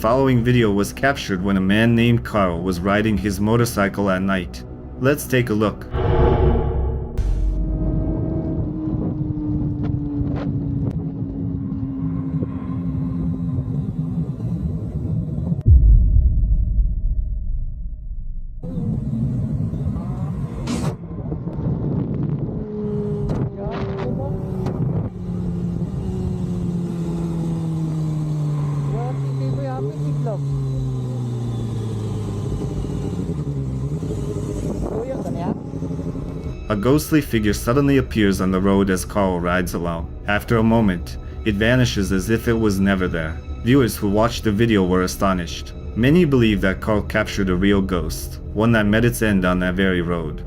following video was captured when a man named Carl was riding his motorcycle at night. Let's take a look. A ghostly figure suddenly appears on the road as Carl rides along. After a moment, it vanishes as if it was never there. Viewers who watched the video were astonished. Many believe that Carl captured a real ghost, one that met its end on that very road.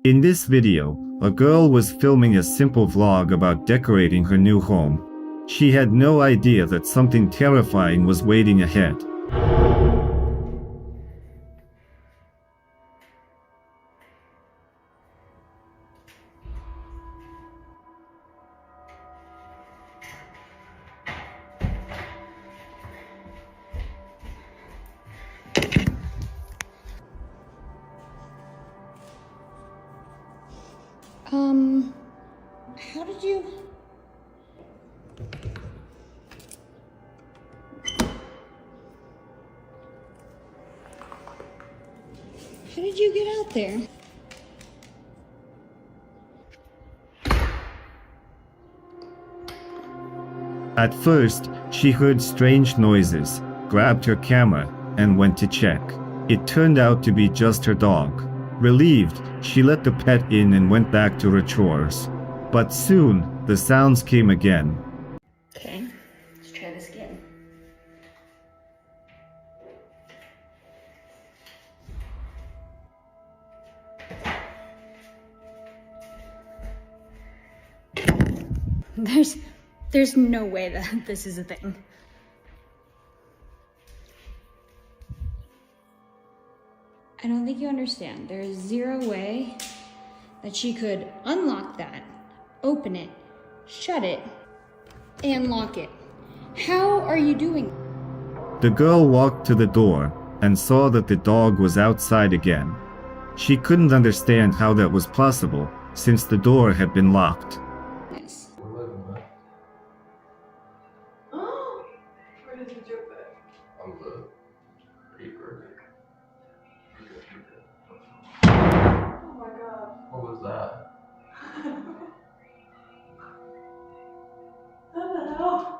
In this video, a girl was filming a simple vlog about decorating her new home. She had no idea that something terrifying was waiting ahead. How did you... How did you get out there? At first, she heard strange noises, grabbed her camera, and went to check. It turned out to be just her dog. Relieved, she let the pet in and went back to her chores. But soon, the sounds came again. Okay, let's try this again. There's no way that this is a thing. I don't think you understand. There is zero way that she could unlock that, open it, shut it, and lock it. How are you doing? The girl walked to the door and saw that the dog was outside again. She couldn't understand how that was possible since the door had been locked. Yes. Oh, where did you do that? On the paper. Oh my god. What was that? What the hell?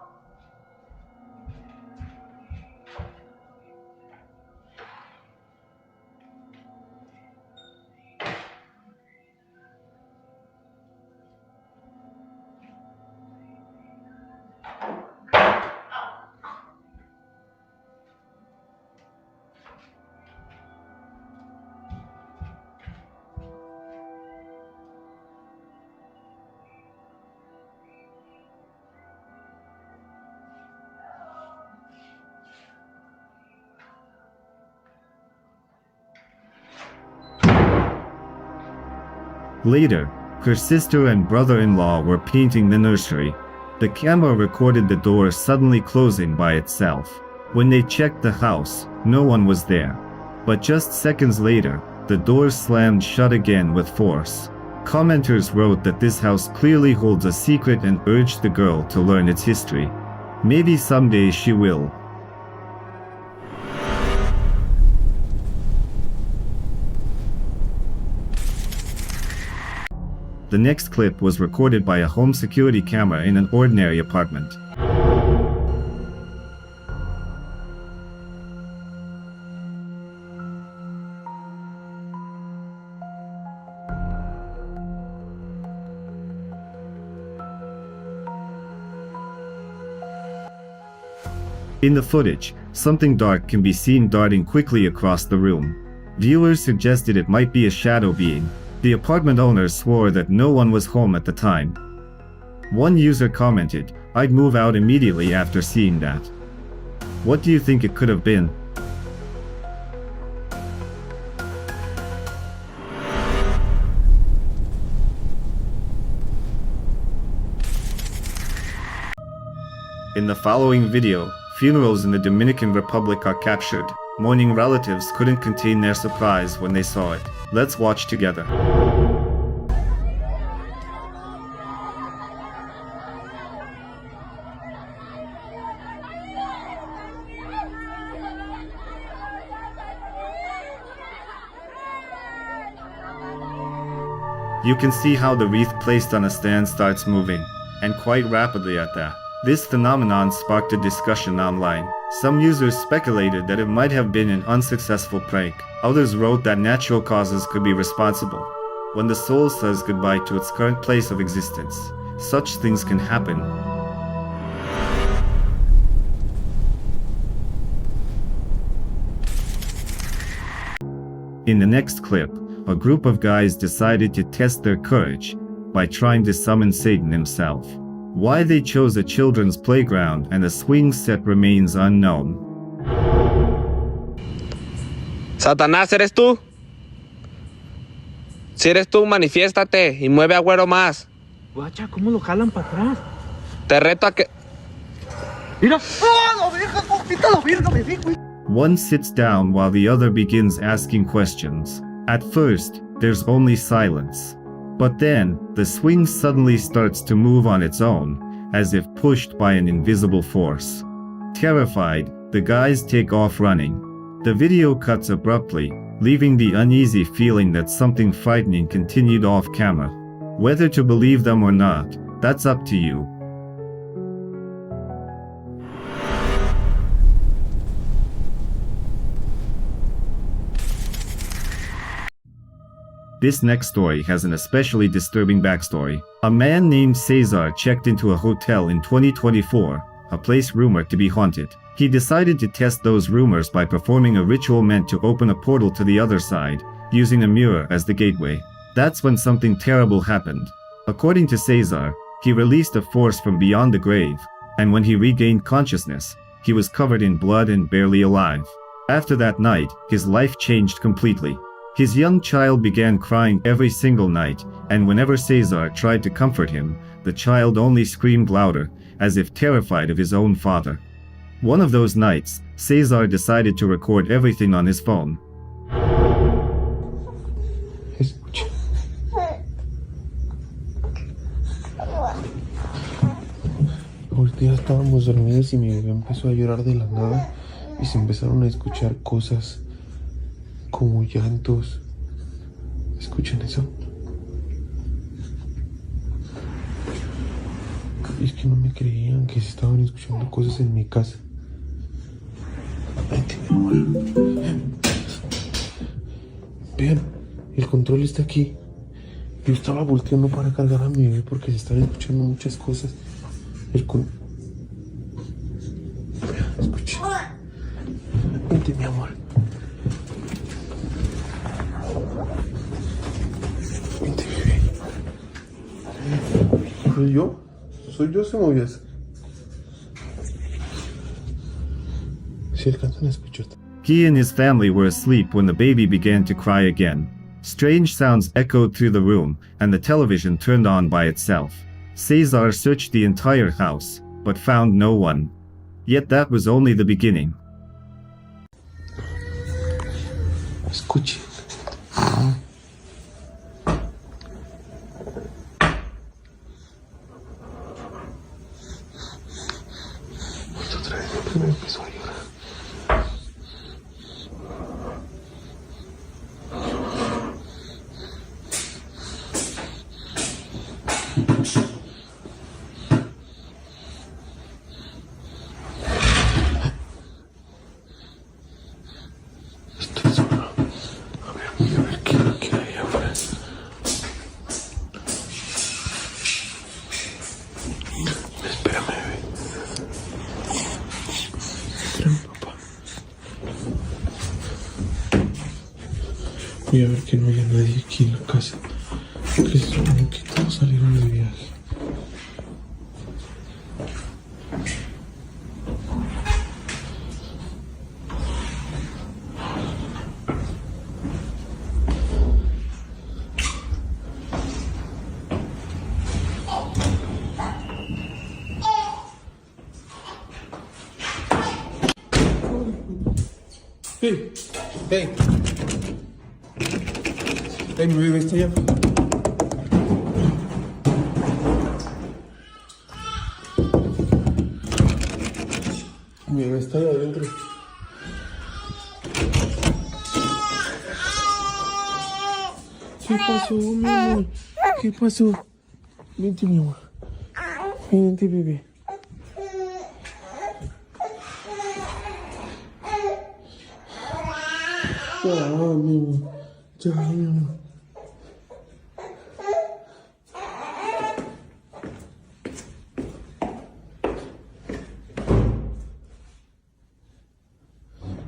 Later, her sister and brother-in-law were painting the nursery. The camera recorded the door suddenly closing by itself. When they checked the house, no one was there. But just seconds later, the door slammed shut again with force. Commenters wrote that this house clearly holds a secret and urged the girl to learn its history. Maybe someday she will. The next clip was recorded by a home security camera in an ordinary apartment. In the footage, something dark can be seen darting quickly across the room. Viewers suggested it might be a shadow being. The apartment owners swore that no one was home at the time. One user commented, "I'd move out immediately after seeing that." What do you think it could have been? In the following video, funerals in the Dominican Republic are captured. Mourning relatives couldn't contain their surprise when they saw it. Let's watch together. You can see how the wreath placed on a stand starts moving, and quite rapidly at that. This phenomenon sparked a discussion online. Some users speculated that it might have been an unsuccessful prank. Others wrote that natural causes could be responsible. When the soul says goodbye to its current place of existence, such things can happen. In the next clip, a group of guys decided to test their courage by trying to summon Satan himself. Why they chose a children's playground and a swing set remains unknown. Satanás, ¿eres tú? Si eres tú, manifiéstate y mueve a Güero más. Guacha, ¿cómo lo jalan para atrás? Te reto a que... Mira. ¡Ah, la verga! ¡Compita la verga, me vi, güey! One sits down while the other begins asking questions. At first, there's only silence. But then, the swing suddenly starts to move on its own, as if pushed by an invisible force. Terrified, the guys take off running. The video cuts abruptly, leaving the uneasy feeling that something frightening continued off camera. Whether to believe them or not, that's up to you. This next story has an especially disturbing backstory. A man named Cesar checked into a hotel in 2024, a place rumored to be haunted. He decided to test those rumors by performing a ritual meant to open a portal to the other side, using a mirror as the gateway. That's when something terrible happened. According to Cesar, he released a force from beyond the grave, and when he regained consciousness, he was covered in blood and barely alive. After that night, his life changed completely. His young child began crying every single night, and whenever Cesar tried to comfort him, the child only screamed louder, as if terrified of his own father. One of those nights, Cesar decided to record everything on his phone. Escucha. Ahorita ya estábamos dormidos y mi bebé empezó a llorar de la nada y se empezaron a escuchar cosas como llantos. ¿Escuchan eso? Y es que no me creían que se estaban escuchando cosas en mi casa. Vente, mi amor. Vean, el control está aquí. Yo estaba volteando para cargar a mi bebé porque se estaban escuchando muchas cosas. Vean, escuchen. Vente, mi amor. Vente, bebé. ¿Soy yo? ¿Soy yo? Se movió así. Si alcanzan a escuchar. He and his family were asleep when the baby began to cry again. Strange sounds echoed through the room, and the television turned on by itself. Cesar searched the entire house, but found no one. Yet that was only the beginning. Escuche. Otra vez me empezó a llorar. Estoy solo. A ver, voy a ver qué es lo que hay afuera. Espérame, bebé. Espérame, papá. Voy a ver que no haya nadie aquí en la casa. Que es lo que todos salieron de viaje. Hey, hey. Hey, mi bebé está allá. Mi bebé está allá adentro. ¿Qué pasó, mi amor? ¿Qué pasó? Vente, mi amor. Vente, bebé. Ya, mi amor. Ya, mi amor.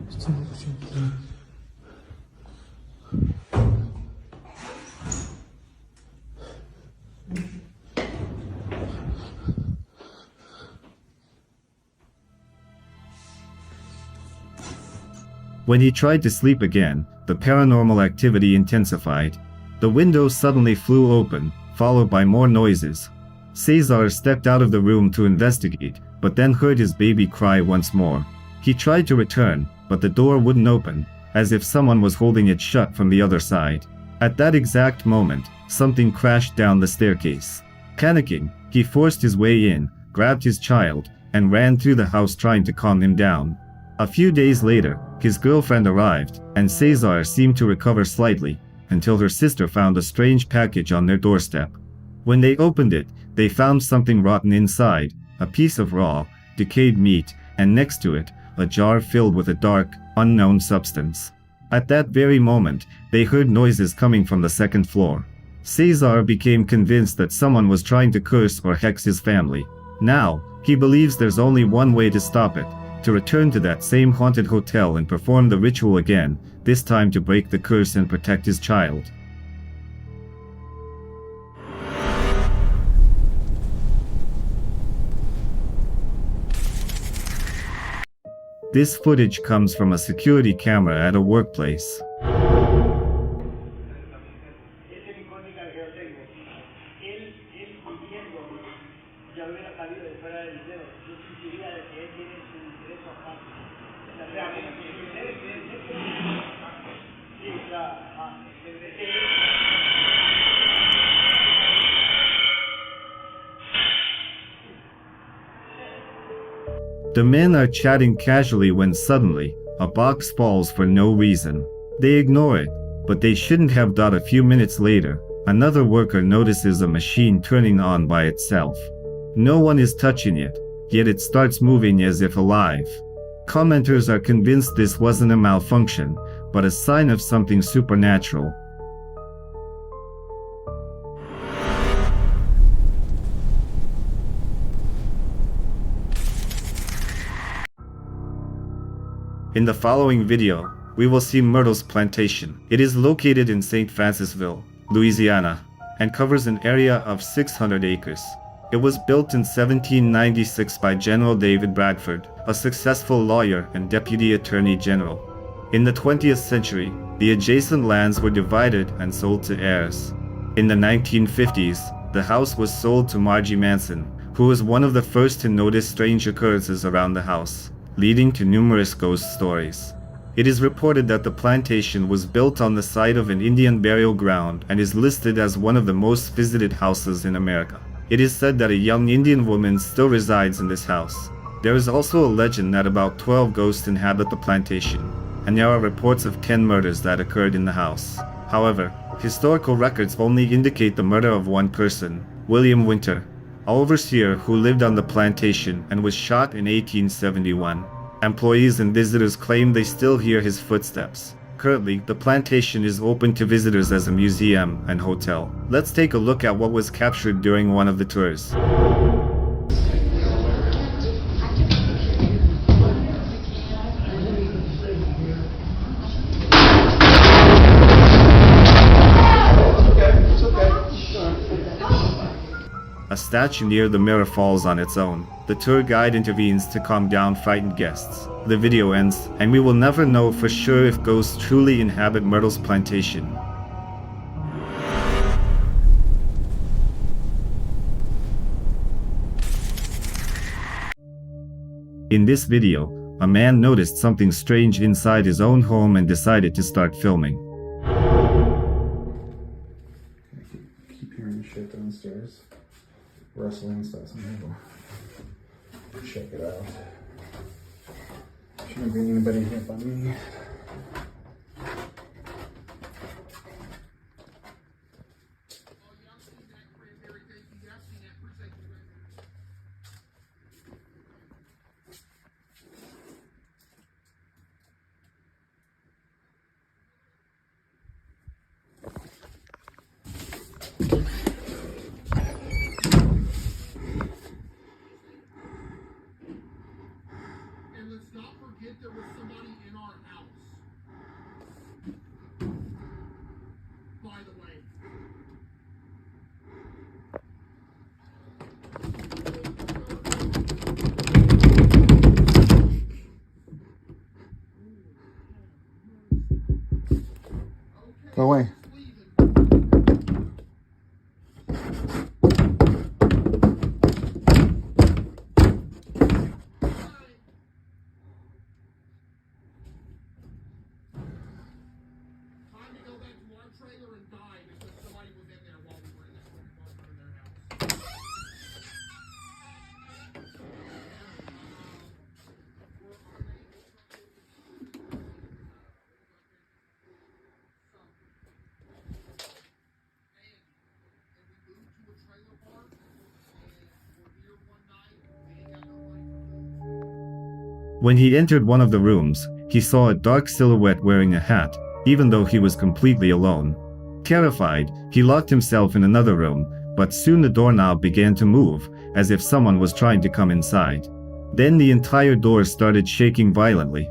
Estamos haciendo. When he tried to sleep again, the paranormal activity intensified. The window suddenly flew open, followed by more noises. Cesar stepped out of the room to investigate, but then heard his baby cry once more. He tried to return, but the door wouldn't open, as if someone was holding it shut from the other side. At that exact moment, something crashed down the staircase. Panicking, he forced his way in, grabbed his child, and ran through the house trying to calm him down. A few days later, his girlfriend arrived, and Cesar seemed to recover slightly, until her sister found a strange package on their doorstep. When they opened it, they found something rotten inside, a piece of raw, decayed meat, and next to it, a jar filled with a dark, unknown substance. At that very moment, they heard noises coming from the second floor. Cesar became convinced that someone was trying to curse or hex his family. Now, he believes there's only one way to stop it: to return to that same haunted hotel and perform the ritual again, this time to break the curse and protect his child. This footage comes from a security camera at a workplace. The men are chatting casually when suddenly, a box falls for no reason. They ignore it, but they shouldn't have. A few minutes later, another worker notices a machine turning on by itself. No one is touching it, yet it starts moving as if alive. Commenters are convinced this wasn't a malfunction, but a sign of something supernatural. In the following video, we will see Myrtle's plantation. It is located in St. Francisville, Louisiana, and covers an area of 600 acres. It was built in 1796 by General David Bradford, a successful lawyer and deputy attorney general. In the 20th century, the adjacent lands were divided and sold to heirs. In the 1950s, the house was sold to Margie Manson, who was one of the first to notice strange occurrences around the house, leading to numerous ghost stories. It is reported that the plantation was built on the site of an Indian burial ground and is listed as one of the most visited houses in America. It is said that a young Indian woman still resides in this house. There is also a legend that about 12 ghosts inhabit the plantation, and there are reports of 10 murders that occurred in the house. However, historical records only indicate the murder of one person, William Winter, an overseer who lived on the plantation and was shot in 1871. Employees and visitors claim they still hear his footsteps. Currently, the plantation is open to visitors as a museum and hotel. Let's take a look at what was captured during one of the tours. A statue near the mirror falls on its own. The tour guide intervenes to calm down frightened guests. The video ends, and we will never know for sure if ghosts truly inhabit Myrtle's plantation. In this video, a man noticed something strange inside his own home and decided to start filming. Keep hearing shit downstairs. Rustling stuff. Check it out. Shouldn't be anybody here but me. And let's not forget there was somebody in our house. By the way. Go away. Time to go back to our trailer and die because somebody was in there while we were in this in their house. When he entered one of the rooms, he saw a dark silhouette wearing a hat, even though he was completely alone. Terrified, he locked himself in another room, but soon the doorknob began to move, as if someone was trying to come inside. Then the entire door started shaking violently.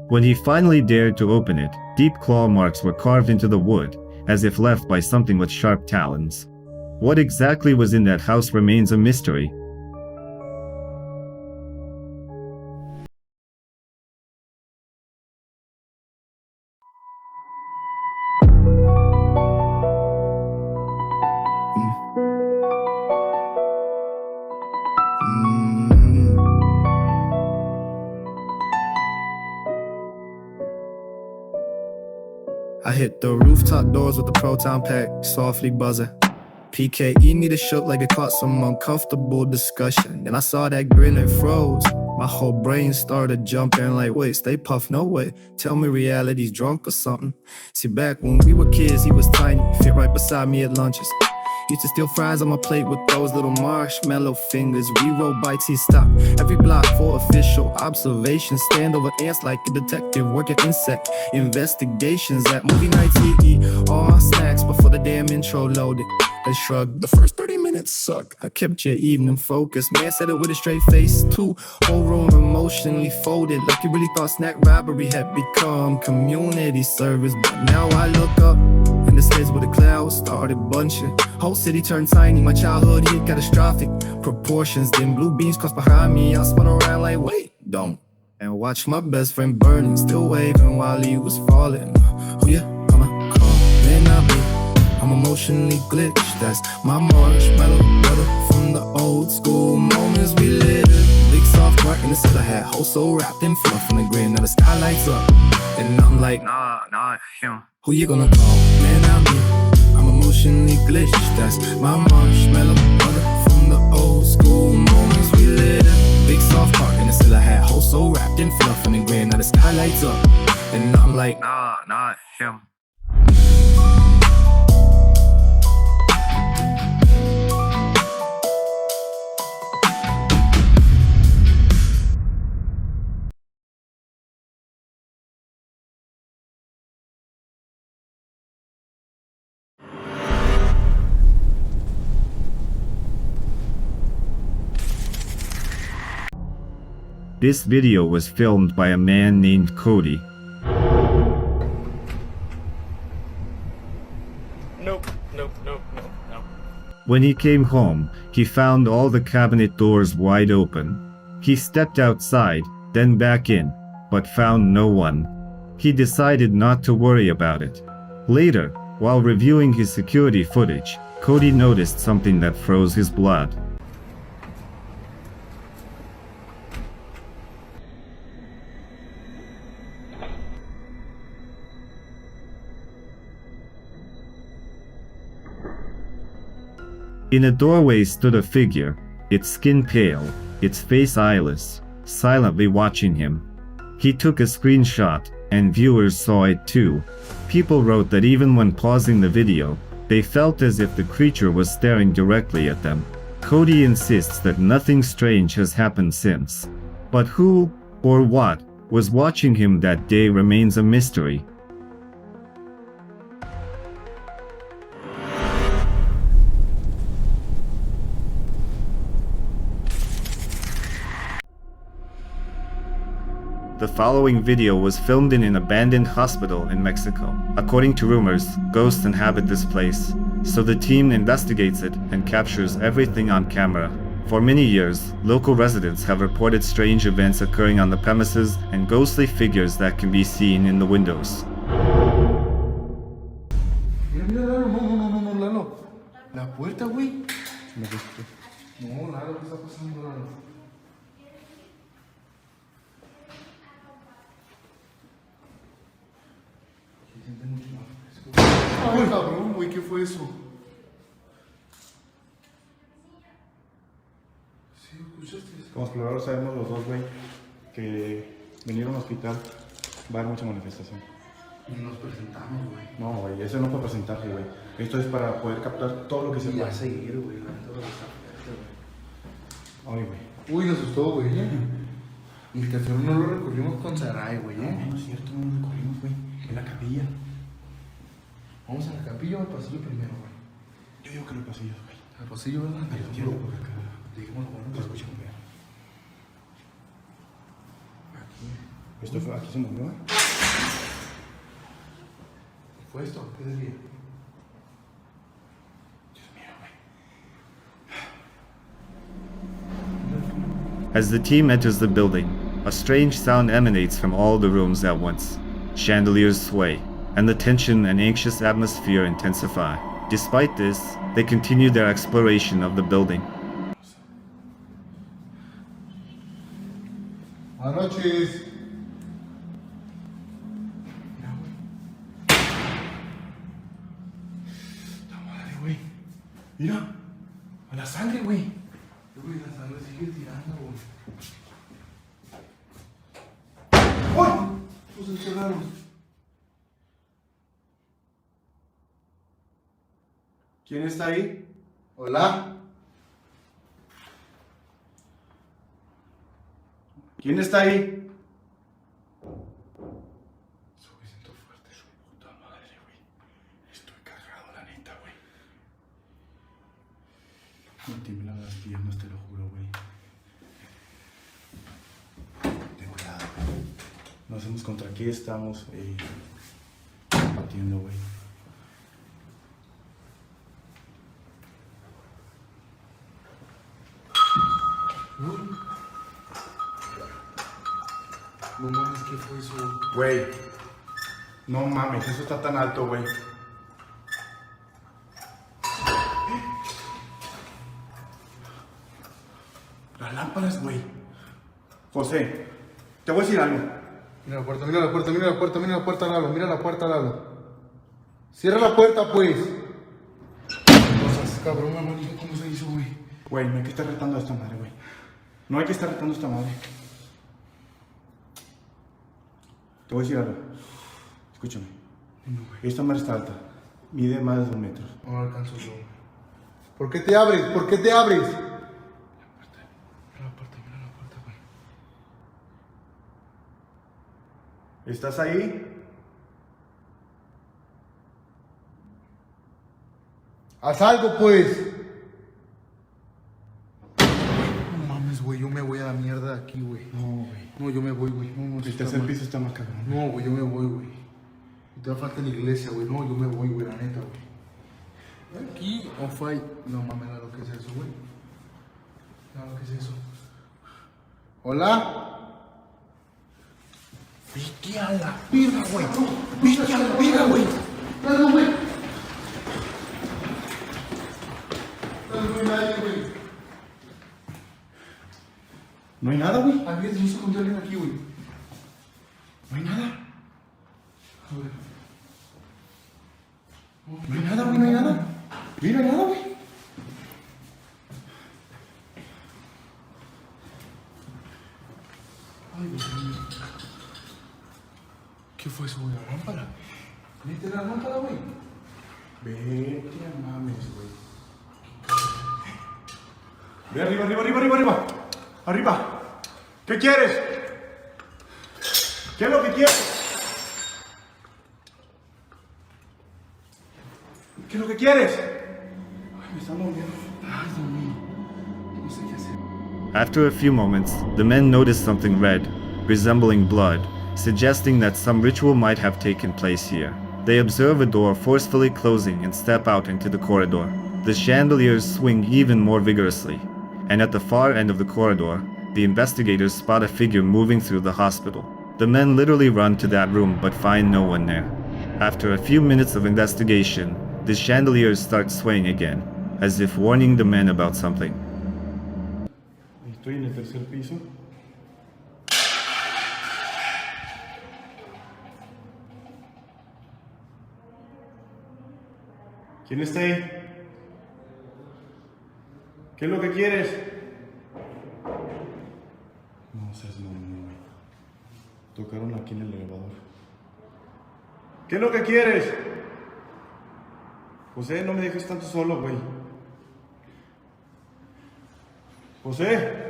When he finally dared to open it, deep claw marks were carved into the wood, as if left by something with sharp talons. What exactly was in that house remains a mystery. I hit the rooftop doors with the proton pack, softly buzzing. PKE me to shook like it caught some uncomfortable discussion. And I saw that grin and froze. My whole brain started jumping like, wait, stay puff, no way. Tell me reality's drunk or something. See, back when we were kids, he was tiny, fit right beside me at lunches. Used to steal fries on my plate with those little marshmallow fingers. Reroll bites, he stopped every block for official observations. Stand over ants like a detective working insect investigations at movie nights. He eat all my snacks before the damn intro loaded. They shrugged, the first 30 minutes suck. I kept your evening focused. Man said it with a straight face too. Whole room emotionally folded, like he really thought snack robbery had become community service. But now I look up and the skies with the clouds started bunching. Whole city turned tiny, my childhood hit catastrophic proportions. Then blue beams crossed behind me, I spun around like wait, don't. And watch my best friend burning, still waving while he was falling. Who you gonna call? May not be. I'm emotionally glitched, that's my marshmallow brother from the old school moments we lived. Big soft part in the cellar hat, whole soul wrapped in fluff and the grin. Now the sky lights up, and I'm like, nah, him. Who you gonna call? Man, I'm me. I'm emotionally glitched, that's my marshmallow brother from the old school moments we lived. Big soft part in the cellar hat, whole soul wrapped in fluff and the grin. Now the sky lights up, and I'm like, nah, him. This video was filmed by a man named Cody. Nope. When he came home, he found all the cabinet doors wide open. He stepped outside, then back in, but found no one. He decided not to worry about it. Later, while reviewing his security footage, Cody noticed something that froze his blood. In a doorway stood a figure, its skin pale, its face eyeless, silently watching him. He took a screenshot, and viewers saw it too. People wrote that even when pausing the video, they felt as if the creature was staring directly at them. Cody insists that nothing strange has happened since. But who, or what, was watching him that day remains a mystery. The following video was filmed in an abandoned hospital in Mexico. According to rumors, ghosts inhabit this place, so the team investigates it and captures everything on camera. For many years, local residents have reported strange events occurring on the premises and ghostly figures that can be seen in the windows. Mira, mira, Lalo, no, Lalo. La puerta, güey. No, Lalo, ¿qué está pasando, Lalo? Ay, cabrón, güey, ¿qué fue eso? Sí, ¿escuchaste eso? Como exploradores sabemos los dos, güey, que venir a un hospital va a haber mucha manifestación. Y nos presentamos, güey. No, güey, eso no para presentarse, güey. Esto es para poder captar todo lo que se Y puede. a seguir, güey, la neta lo que está fuerte, güey. Ay, güey. Uy, nos asustó, güey. Y el tercero no lo recorrimos con Sarai, güey, No, es cierto, no lo recorrimos, güey. En la capilla. Vamos a la capilla o al pasillo primero, güey. Yo digo que en el pasillo, güey. Al pasillo, ¿verdad? Al izquierdo, por acá. Dijimos, bueno, Te escucho, güey. aquí. Esto fue, aquí se movió, ¿eh? ¿Fue esto? ¿Qué decía? Dios mío, güey. As the team enters the building, a strange sound emanates from all the rooms at once. Chandeliers sway, and the tension and anxious atmosphere intensify. Despite this, they continue their exploration of the building. Buenas noches. Mira, güey. La madre, güey. Mira. A la sangre, güey. Güey, la sangre sigue tirando, güey. ¡Ay! Pues encerraron. ¿Quién está ahí? Hola. ¿Quién está ahí? Soy siento fuerte, su puta madre, güey. Estoy cagado, la neta, güey. Me tiemblan las piernas, te lo juro, güey. Ten cuidado, güey. No sabemos contra qué estamos combatiendo, güey. No mames, ¿qué fue eso? Güey. No mames, eso está tan alto, güey. Las lámparas, güey. José, te voy a decir algo. Mira la puerta, mira la puerta, mira la puerta, mira la puerta, Lalo, mira la puerta, Lalo. Cierra la puerta, pues. Cosas, cabrón, mamá, ¿cómo se hizo, güey? Güey, no hay que estar retando a esta madre, güey. No hay que estar retando a esta madre. Te voy a decir algo. Escúchame. Esta madre está alta. Mide más de 2 metros. No alcanzo yo. ¿Por qué te abres? ¿Por qué te abres? Mira la puerta, güey. ¿Estás ahí? Haz algo, pues. No mames, güey, yo me voy a la mierda de aquí, güey. No, güey. No, yo me voy, güey. No, El tercer piso está más cabrón. No, güey, yo me voy, güey. Y te da falta en la iglesia, güey. No, yo me voy, güey, la neta, güey. Aquí, off fight. No mames, lo que es eso, güey. No, ¿qué es eso? ¿Hola? Vete a la verga, güey. Vete a la verga, güey. Dale, güey. Dale, güey, nadie, güey. No hay nada, güey. Alguien se hizo con alguien aquí, güey. No hay nada. A ver. No hay nada, güey, no hay nada. Mira, no hay nada, güey. Ay, Dios mío. ¿Qué fue eso, güey? ¿La lámpara? ¿Viste la lámpara, güey? Vete a mames, güey. Ve arriba, arriba, arriba, arriba, arriba. Arriba. ¿Qué quieres? ¿Qué es lo que quieres? ¿Qué es lo que quieres? Ay, me está doliendo. Ay, Dios mío. No sé qué hacer. After a few moments, the men notice something red, resembling blood, suggesting that some ritual might have taken place here. They observe a door forcefully closing and step out into the corridor. The chandeliers swing even more vigorously, and at the far end of the corridor, the investigators spot a figure moving through the hospital. The men literally run to that room but find no one there. After a few minutes of investigation, the chandeliers start swaying again, as if warning the men about something. Estoy en el tercer piso. ¿Quién está ahí? ¿Qué es lo que quieres? No seas mamón, güey. Tocaron aquí en el elevador. ¿Qué es lo que quieres? José, no me dejes tanto solo, güey. José.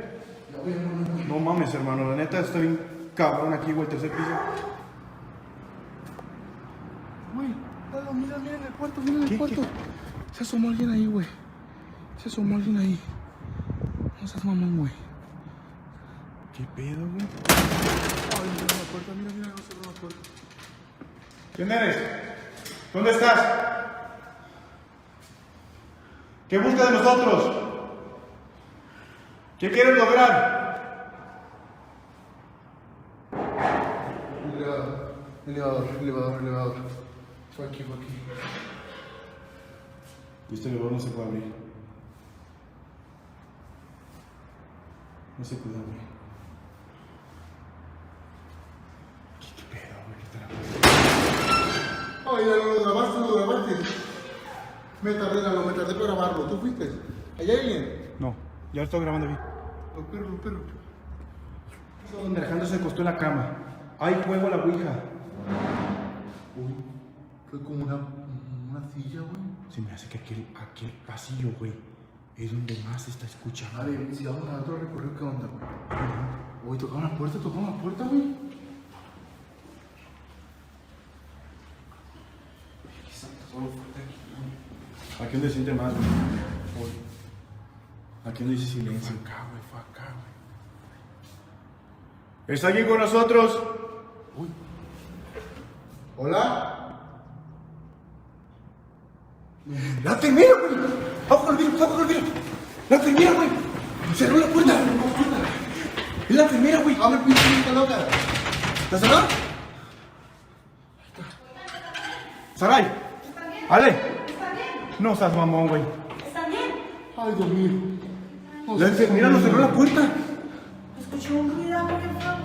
No mames, hermano. La neta, estoy bien cabrón aquí, güey. Tercer piso. Güey, mira en el cuarto, mira en el cuarto. Se asomó alguien ahí, güey. Se asomó alguien ahí. No seas mamón, güey. ¿Qué pedo, güey? Ay, mira la puerta, mira, no cerró la puerta. ¿Quién eres? ¿Dónde estás? ¿Qué buscas de nosotros? ¿Qué quieres lograr? Elevador. Fue aquí. Y este elevador no se puede abrir. No se puede abrir. ¿Qué pedo, güey? ¿Qué te la Ay, ya lo grabaste. Me tardé para grabarlo. ¿Tú fuiste? ¿Allá hay alguien? No, ya lo estoy grabando bien. Los perros. Alejandro se acostó en la cama. Hay fuego a la ouija. Uy, fue como una silla, güey. Se me hace que aquel pasillo, güey, es donde más se está escuchando. A ver, si vamos a otro recorrido, ¿qué onda, güey? Uy, tocaron la puerta, güey. Aquí donde siente más, güey. Aquí donde dice silencio. Fue acá, güey. ¿Está alguien con nosotros? Uy. ¿Hola? ¡La enfermera, güey! ¡Vamos con el virus! ¡La enfermera, güey! ¡Cerró la puerta! ¡Es la enfermera, güey! ¡Abre el pinche loca! ¿La cerró? ¡Saray! ¿Están bien? ¡Ale! ¿Están bien? No seas mamón, güey. ¿Están bien? ¡Ay, Dios mío! La enfermera nos cerró la puerta. Escuché un ruido muy fuerte.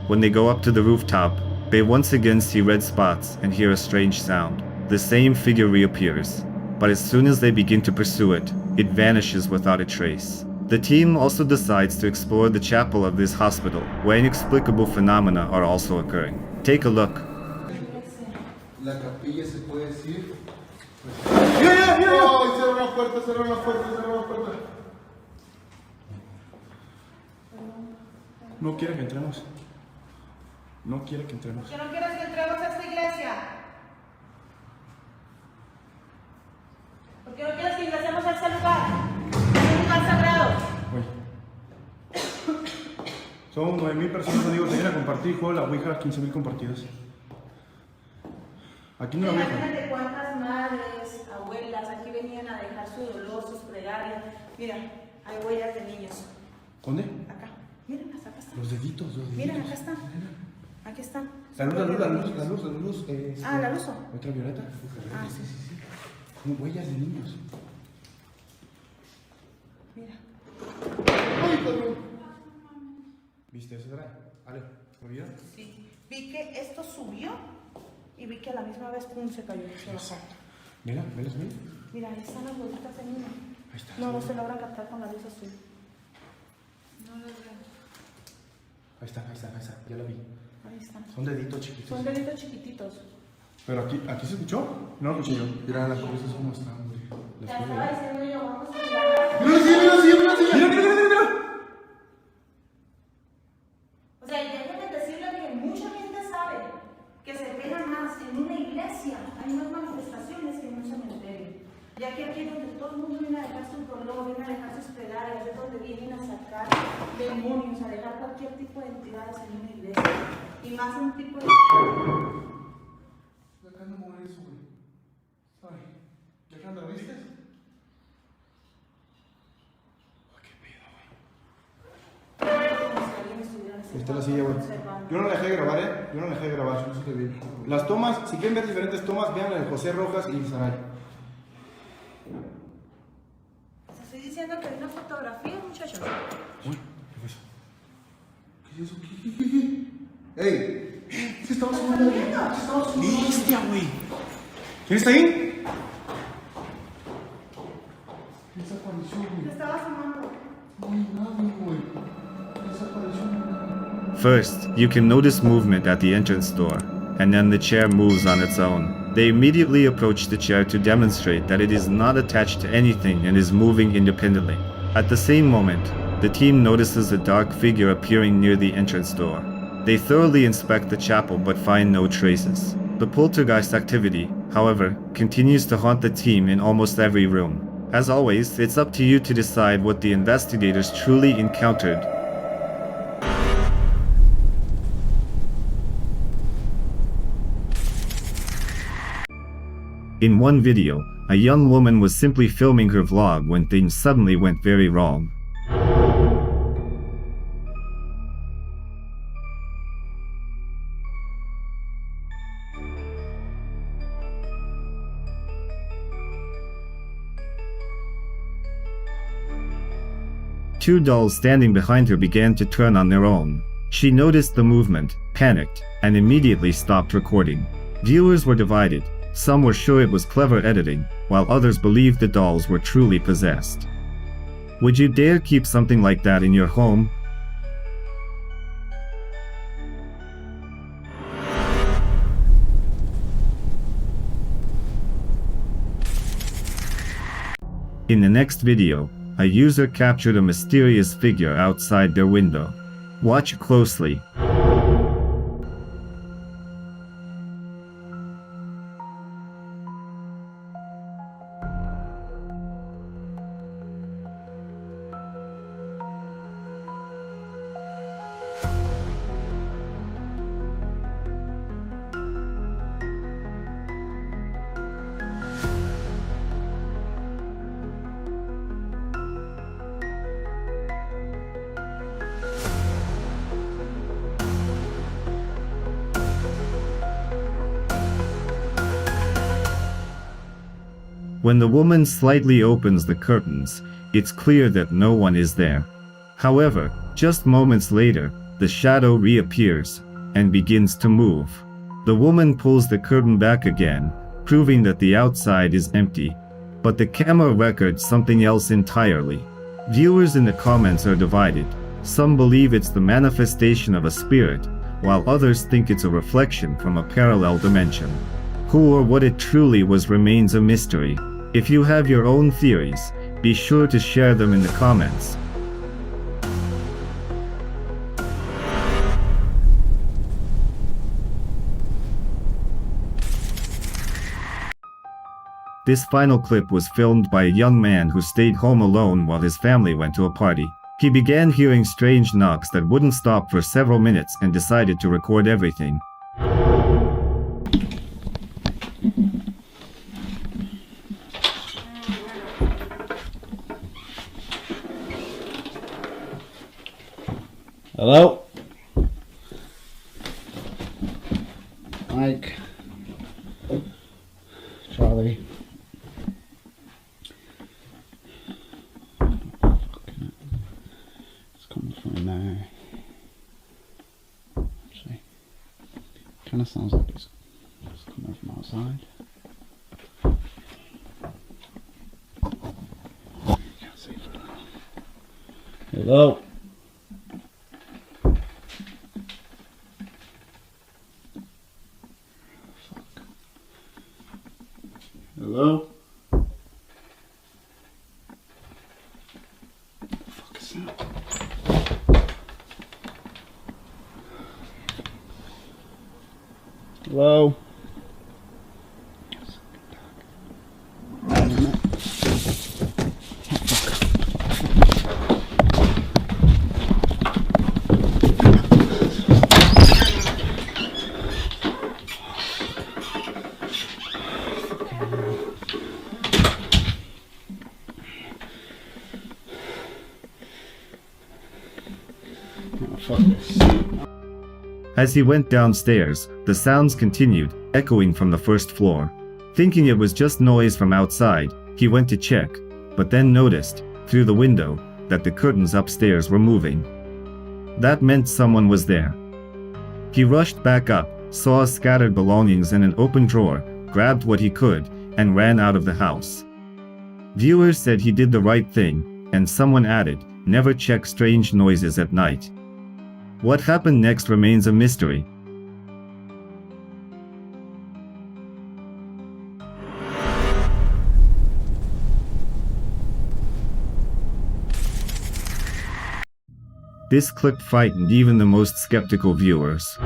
When they go up to the rooftop, they once again see red spots and hear a strange sound. The same figure reappears, but as soon as they begin to pursue it, it vanishes without a trace. The team also decides to explore the chapel of this hospital, where inexplicable phenomena are also occurring. Take a look. La capilla se puede decir. ¡Mira! ¡Ay, cerró la puerta! No quiere que entremos. No quiere que entremos. ¿Que no quieres que entremos a esta iglesia? ¿Por qué no quieres que ingresemos a este lugar? Es un lugar sagrado. Güey. Son 9,000 personas, amigos. Vienen a compartir juego de la ouija, 15,000 compartidas. Aquí no la ouija. Imagínate cuántas madres, abuelas aquí venían a dejar su dolor, sus plegarias. Mira, hay huellas de niños. ¿Dónde? Acá. Miren, hasta acá están. Los deditos. Miren, acá están. Aquí están. La luz. Ah, la luz. Otra violeta. Ah, sí. Son huellas de niños. Mira. ¡Ay, cabrón! ¿Viste eso, Saray? Ale, ¿lo vieron? Sí. Vi que esto subió y vi que a la misma vez pum, se cayó. Se bajó. Mira. Mira, ahí están las huellitas de niño. Ahí está. No se logran captar con la luz azul. No las veo. Ahí están, ya la vi. Ahí están. Son deditos chiquitos. Son deditos chiquititos. Pero aquí se escuchó. No lo escuché yo. Mira las cosas como están, güey. Te Las estaba puedo ver. diciendo yo, vamos a mirar. Mira. O sea, y déjenme decirle que mucha gente sabe que se pega más en una iglesia. Hay más manifestaciones que en un cementerio. Ya que aquí es donde todo el mundo viene a dejar su dolor, viene a dejar sus plegarias, es donde vienen a sacar demonios, a dejar cualquier tipo de entidades en una iglesia. Y más un tipo de... Acá no mover eso, güey. Ay, ¿ya que lo viste? Ahí está la silla, güey. Yo no la dejé de grabar, Yo no la dejé de grabar, no se te vi. Las tomas, si quieren ver diferentes tomas, vean la de José Rojas y Saray. Te estoy diciendo que hay una fotografía, muchachos. Uy, ¿qué fue eso? ¿Qué es eso? ¿Qué? ¡Ey! Se estaba sumando. ¡Bestia, güey! ¿Quién está ahí? Desapareció, güey. Te estaba sumando. No hay nadie, güey. Desapareció. First, you can notice movement at the entrance door, and then the chair moves on its own. They immediately approach the chair to demonstrate that it is not attached to anything and is moving independently. At the same moment, the team notices a dark figure appearing near the entrance door. They thoroughly inspect the chapel but find no traces. The poltergeist activity, however, continues to haunt the team in almost every room. As always, it's up to you to decide what the investigators truly encountered. In one video, a young woman was simply filming her vlog when things suddenly went very wrong. Two dolls standing behind her began to turn on their own. She noticed the movement, panicked, and immediately stopped recording. Viewers were divided. Some were sure it was clever editing, while others believed the dolls were truly possessed. Would you dare keep something like that in your home? In the next video, a user captured a mysterious figure outside their window. Watch closely. When the woman slightly opens the curtains, it's clear that no one is there. However, just moments later, the shadow reappears and begins to move. The woman pulls the curtain back again, proving that the outside is empty. But the camera records something else entirely. Viewers in the comments are divided. Some believe it's the manifestation of a spirit, while others think it's a reflection from a parallel dimension. Who or what it truly was remains a mystery. If you have your own theories, be sure to share them in the comments. This final clip was filmed by a young man who stayed home alone while his family went to a party. He began hearing strange knocks that wouldn't stop for several minutes and decided to record everything. Hello? Mike. Charlie. It's coming from there. Actually, kind of sounds like it's coming from outside. Can't see for that. Hello? Hello? What the fuck is that? Hello? As he went downstairs, the sounds continued, echoing from the first floor. Thinking it was just noise from outside, he went to check, but then noticed, through the window, that the curtains upstairs were moving. That meant someone was there. He rushed back up, saw scattered belongings in an open drawer, grabbed what he could, and ran out of the house. Viewers said he did the right thing, and someone added, never check strange noises at night. What happened next remains a mystery. This clip frightened even the most skeptical viewers.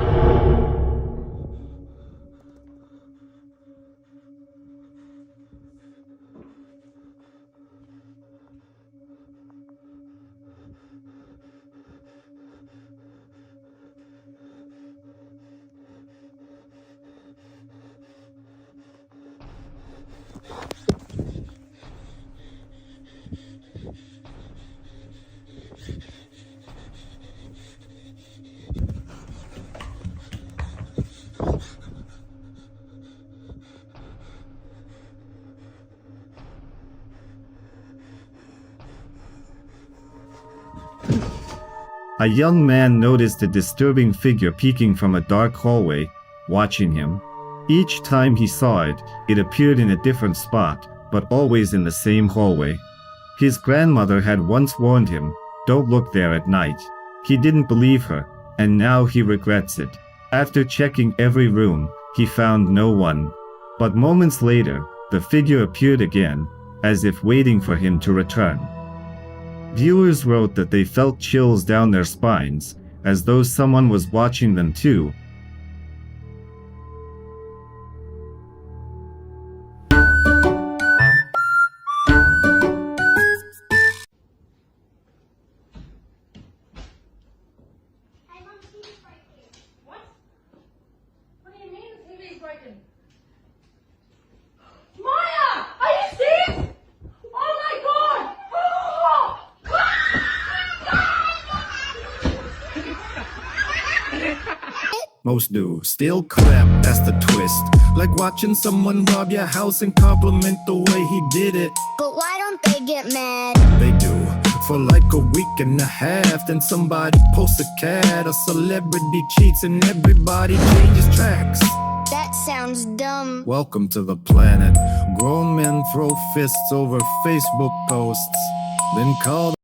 A young man noticed a disturbing figure peeking from a dark hallway, watching him. Each time he saw it, it appeared in a different spot, but always in the same hallway. His grandmother had once warned him, "Don't look there at night." He didn't believe her, and now he regrets it. After checking every room, he found no one. But moments later, the figure appeared again, as if waiting for him to return. Viewers wrote that they felt chills down their spines, as though someone was watching them too. What? What do you mean the TV's broken? Maya! Are you serious? Oh my god! Oh! Most do, still crap, that's the twist. Like watching someone rob your house and compliment the way he did it. But why don't they get mad? They do, for like a week and a half. Then somebody posts a cat, a celebrity cheats, and everybody changes tracks. That sounds dumb. Welcome to the planet. Grown men throw fists over Facebook posts, then call